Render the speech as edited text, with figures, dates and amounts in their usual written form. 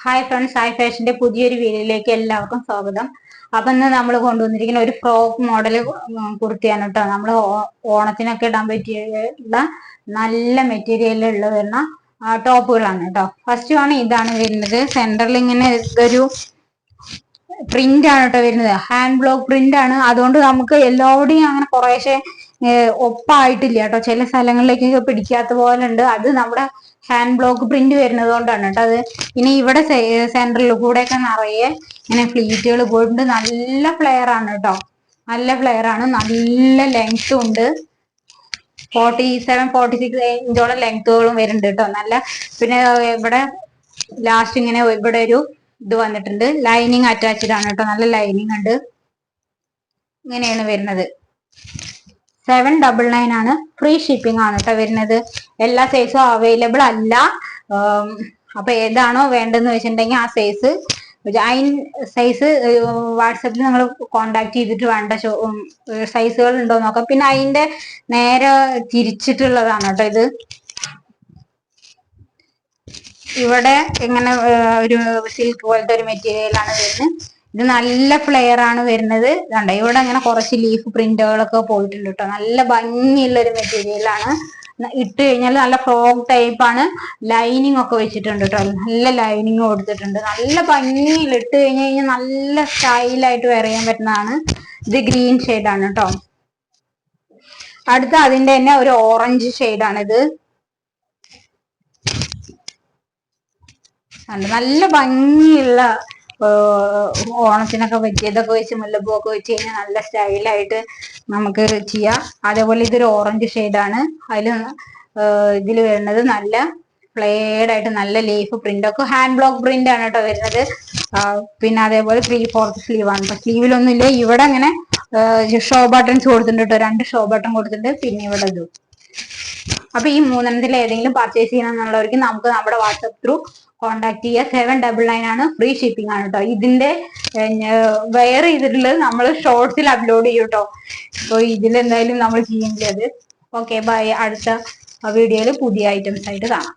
Hi friends, hi ഫാഷന്റെ പുതിയൊരു വീഡിയോയിലേക്ക് എല്ലാവർക്കും സ്വാഗതം. അപ്പൊ ഇന്ന് നമ്മൾ കൊണ്ടുവന്നിരിക്കുന്ന ഒരു ഫ്രോക്ക് മോഡൽ കുർത്തിയാണ് കേട്ടോ. നമ്മൾ ഓണത്തിനൊക്കെ ഇടാൻ പറ്റിയുള്ള നല്ല മെറ്റീരിയലുള്ള വരുന്ന ടോപ്പുകളാണ് കേട്ടോ. ഫസ്റ്റ് ആണ് ഇതാണ് വരുന്നത്. സെന്ററിൽ ഇങ്ങനെ ഇതൊരു പ്രിന്റ് ആണ് കേട്ടോ വരുന്നത്. ഹാൻഡ് ബ്ലോക്ക് പ്രിന്റ് ആണ്. അതുകൊണ്ട് നമുക്ക് എല്ലാവരുടെയും അങ്ങനെ കുറേശ്ശെ ഒപ്പായിട്ടില്ല കേട്ടോ. ചില സ്ഥലങ്ങളിലേക്കൊക്കെ പിടിക്കാത്ത പോലെ ഉണ്ട്. അത് നമ്മുടെ ഹാൻഡ് ബ്ലോക്ക് പ്രിന്റ് വരുന്നത് കൊണ്ടാണ് കേട്ടോ. അത് ഇനി ഇവിടെ സെന്ററിൽ കൂടെ ഒക്കെ നിറയെ ഇങ്ങനെ ഫ്ലീറ്റുകൾ പോയിട്ടുണ്ട്. നല്ല ഫ്ലെയർ ആണ് കേട്ടോ. നല്ല ഫ്ലെയർ ആണ്. നല്ല ലെങ്ത്തും ഉണ്ട്. 47-46 ഇഞ്ചോളം ലെങ്ത്തുകളും വരുന്നുണ്ട് കേട്ടോ. നല്ല പിന്നെ ഇവിടെ ലാസ്റ്റ് ഇങ്ങനെ ഇവിടെ ഒരു ഇത് വന്നിട്ടുണ്ട്. ലൈനിങ് അറ്റാച്ച്ഡ് ആണ് കേട്ടോ. നല്ല ലൈനിങ് ഉണ്ട്. ഇങ്ങനെയാണ് വരുന്നത്. 799 ആണ്. ഫ്രീ ഷിപ്പിംഗ് ആണ് കേട്ടോ വരുന്നത്. എല്ലാ സൈസും അവൈലബിൾ അല്ല. അപ്പൊ ഏതാണോ വേണ്ടതെന്ന് വെച്ചിട്ടുണ്ടെങ്കിൽ ആ സൈസ് വാട്സപ്പിൽ നിങ്ങൾ കോണ്ടാക്ട് ചെയ്തിട്ട് വേണ്ട സൈസുകൾ ഉണ്ടോ നോക്കാം. പിന്നെ അതിന്റെ നേരെ തിരിച്ചിട്ടുള്ളതാണ് കേട്ടോ ഇത്. ഇവിടെ ഇങ്ങനെ ഒരു സിൽക്ക് പോലത്തെ ഒരു മെറ്റീരിയൽ ആണ് വരുന്നത്. ഇത് നല്ല ഫ്ലെയർ ആണ് വരുന്നത്. കണ്ടോ, ഇവിടെ ഇങ്ങനെ കുറച്ച് ലീഫ് പ്രിന്റുകളൊക്കെ പോയിട്ടുണ്ട് കേട്ടോ. നല്ല ഭംഗിയുള്ള ഒരു മെറ്റീരിയൽ ആണ്. ഇട്ട് കഴിഞ്ഞാൽ നല്ല ഫ്രോക്ക് ടൈപ്പ് ആണ്. ലൈനിങ് ഒക്കെ വെച്ചിട്ടുണ്ട് കേട്ടോ. നല്ല ലൈനിങ് കൊടുത്തിട്ടുണ്ട്. നല്ല ഭംഗിയിൽ ഇട്ട് കഴിഞ്ഞാൽ നല്ല സ്റ്റൈലായിട്ട് വെയർ ചെയ്യാൻ പറ്റുന്നതാണ്. ഇത് ഗ്രീൻ ഷെയ്ഡാണ് കേട്ടോ. അടുത്ത അതിന്റെ തന്നെ ഒരു ഓറഞ്ച് ഷെയ്ഡാണിത്. നല്ല ഭംഗിയുള്ള ഓണത്തിനൊക്കെ പറ്റിയതൊക്കെ വെച്ച് മുല്ലപ്പൂ ഒക്കെ വെച്ച് കഴിഞ്ഞാൽ നല്ല സ്റ്റൈലായിട്ട് നമുക്ക് ചെയ്യാം. അതേപോലെ ഇതൊരു ഓറഞ്ച് ഷെയ്ഡാണ്. അതിൽ ഇതിൽ വരുന്നത് നല്ല ഫ്ലെയർഡ് ആയിട്ട് നല്ല ലീഫ് പ്രിന്റ് ഒക്കെ ഹാൻഡ് ബ്ലോക്ക് പ്രിന്റ് ആണ് കേട്ടോ വരുന്നത്. പിന്നെ അതേപോലെ 3/4 സ്ലീവ് ആണ്. സ്ലീവിലൊന്നും ഇല്ല. ഇവിടെ അങ്ങനെ ഷോ ബട്ടൺസ് കൊടുത്തിട്ടുണ്ട് കേട്ടോ. 2 ഷോ ബട്ടൺ കൊടുത്തിട്ടുണ്ട്. പിന്നെ ഇവിടെ ഇത്. അപ്പൊ ഈ മൂന്നെണ്ണത്തിൽ ഏതെങ്കിലും പർച്ചേസ് ചെയ്യണമെന്നുള്ളവർക്ക് നമുക്ക് നമ്മുടെ വാട്സപ്പ് ത്രൂ കോണ്ടാക്ട് ചെയ്യുക. 799 ആണ്. ഫ്രീ ഷിപ്പിംഗ് ആണ് കേട്ടോ. ഇതിന്റെ വെയർ ചെയ്തിട്ടുള്ളത് നമ്മൾ ഷോർട്സിൽ അപ്ലോഡ് ചെയ്യും കേട്ടോ. അപ്പൊ ഇതിലെന്തായാലും നമ്മൾ ചെയ്യുന്നില്ല അത്. Okay, bye. അടുത്ത വീഡിയോയിൽ പുതിയ ഐറ്റംസ് ആയിട്ട് കാണാം.